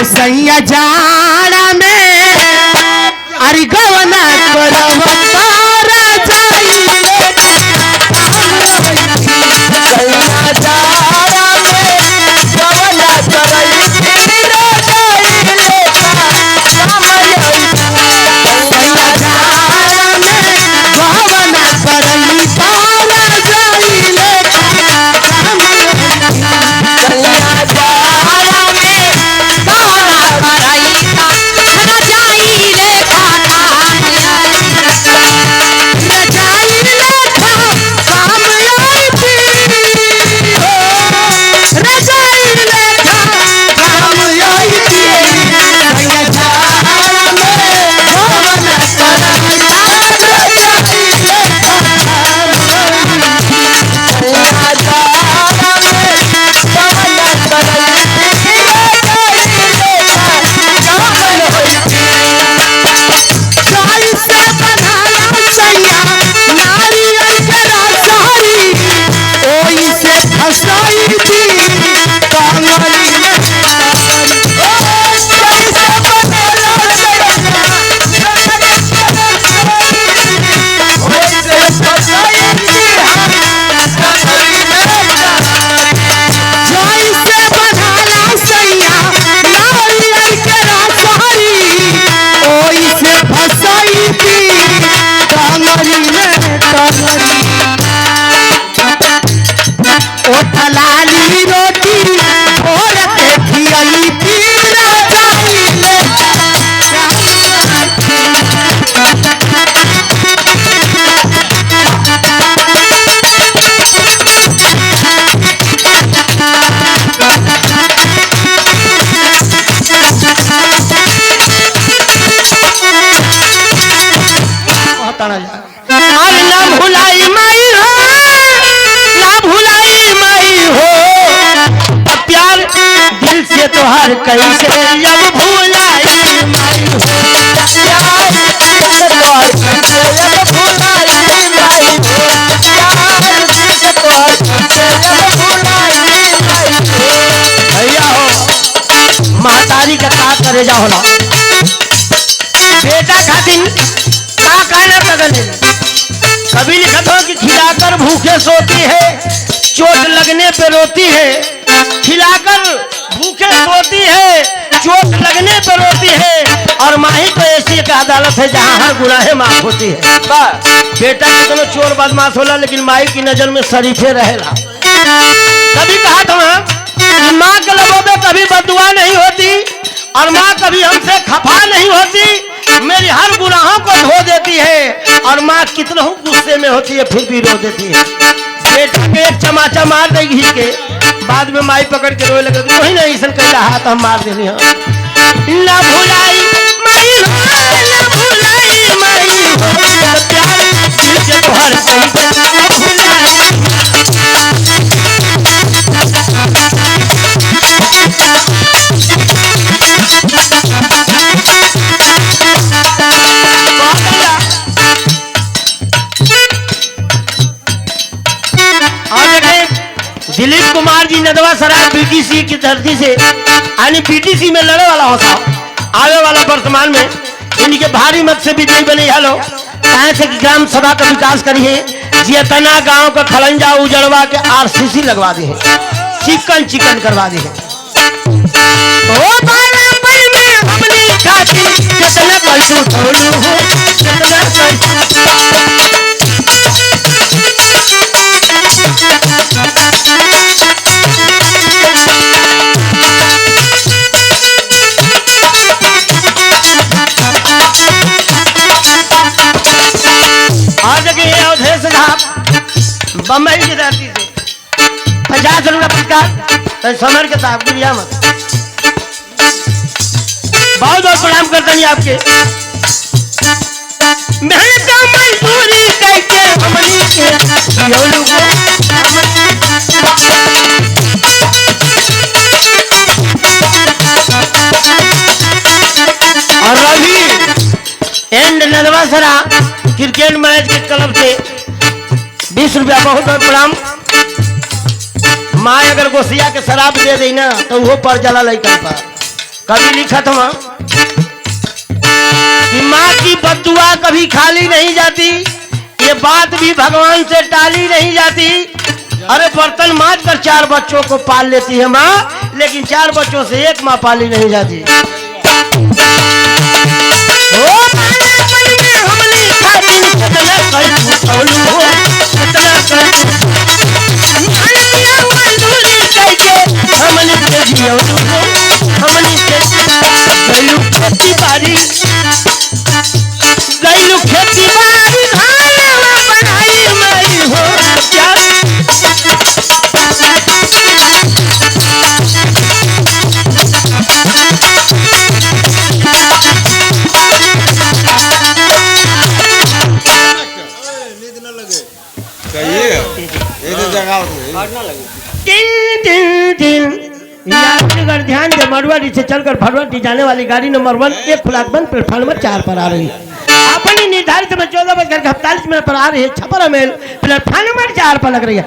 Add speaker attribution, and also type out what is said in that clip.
Speaker 1: सैया जाड़ा में अरे गवना करम तारा जाई
Speaker 2: सैया जाड़ा में गवना करई फिर जाई लेका काम आई
Speaker 1: सैया जाड़ा में गवना करई तारा जाई लेका काम आई
Speaker 2: सैया जाड़ा में
Speaker 3: गवना करई तारा जाई लेका काम आई
Speaker 1: रजाई लेखा काम आई थी रजाई लेखा काम आई थी सैया जाड़ा में गवना करई तारा जाई लेखा काम आई
Speaker 2: सैया जाड़ा में गवना करई फिर जाई लेका काम आई
Speaker 1: साई से बनाया सैया नारियल के रसहरी ओई से फसाई थी कांगरी में साई से बनाया सैया नारियल के रसहरी ओई से फसाई थी कांगरी में कांगरी ओ थलाली रोटी भोर के खियाई थी रजाई लेखा
Speaker 2: अरे ना भुलाई माई हो, ना भुलाई माई हो, अब प्यार दिल से तो हर कैसे अब भुलाई माई हो, प्यार दिल से तो हर कैसे अब भुलाई माई हो, प्यार दिल से तो हर कैसे अब भुलाई माई हो। भैया हो महतारी का का करे जा होला बेटा खातिर का कहना कगले कभी लिखत हो कि खिलाकर भूखे सोती है चोट लगने पे रोती है, खिलाकर भूखे सोती है चोट लगने पे रोती है, और माही तो ऐसी एक अदालत है जहाँ हर गुनाहें माफ होती है। बेटा कितना चोर बदमाश होला लेकिन माई की नजर में शरीफे रहेला। कभी कहा था माँ के लबों पे कभी बददुआ नहीं होती और माँ कभी हमसे खफा नहीं होती, मेरी हर गुनाहों को धो देती है, और माँ कितना गुस्से में होती है फिर भी रो देती है। बेटा के एक चमाचा मार देगी घी के बाद में माई पकड़ के रोए लगे वही नहीं ऐसा कहला हाथ हम मार देनी हो। ना भुलाई माई हो, ना भुलाई माई हो, प्यार दिल से तोहर कैसे भुलाई। दिलीप कुमार जी नदवा सराय बीटीसी की धरती से यानी बीटीसी में लड़े वाला होता आवे वाला वर्तमान में इनके भारी मत से विजयी बने हेलो कहा से कि ग्राम सभा का विकास करिए, जितना गांव का खलंजा उजड़वा के आरसीसी लगवा दी है, चिकन चिकन करवा दी है। बम्बई की धरती से 50 रुपया पुरस्कार तो समर के साहब की मत बहुत बहुत प्रणाम करते हैं आपके। मेहनत मजदूरी करके हमनी के और रवि एंड नदवासरा क्रिकेट मैच के क्लब से 20 रुपया बहुत बहुत प्रणाम। माँ अगर गोसिया के शराब दे दी ना तो वो पर जला लड़का पर कभी लिखत हुआ कि माँ की बद्दुआ कभी खाली नहीं जाती, ये बात भी भगवान से टाली नहीं जाती। अरे बर्तन मांज कर 4 बच्चों को पाल लेती है माँ, लेकिन 4 बच्चों से एक माँ पाली नहीं जाती। ओ मन में हमनी खातिन कितना कर सोलू हो, कितना कर मानिया मंजूरी करके हमनी के जियोलू हो, हमनी के गईलू खेती बाड़ी, गईलू खेती बाड़ी धानवा बनाई मई हो क्या ध्यान दे मरवाड़ी से चलकर भरवाड़ी जाने वाली गाड़ी नंबर 1 एक खुलाकबंद प्लेटफार्म नंबर 4 पर आ रही है। अपनी निर्धारित समय 14:48 पर आ रही है। छपरा मेल प्लेटफार्म नंबर 4 पर लग रही है।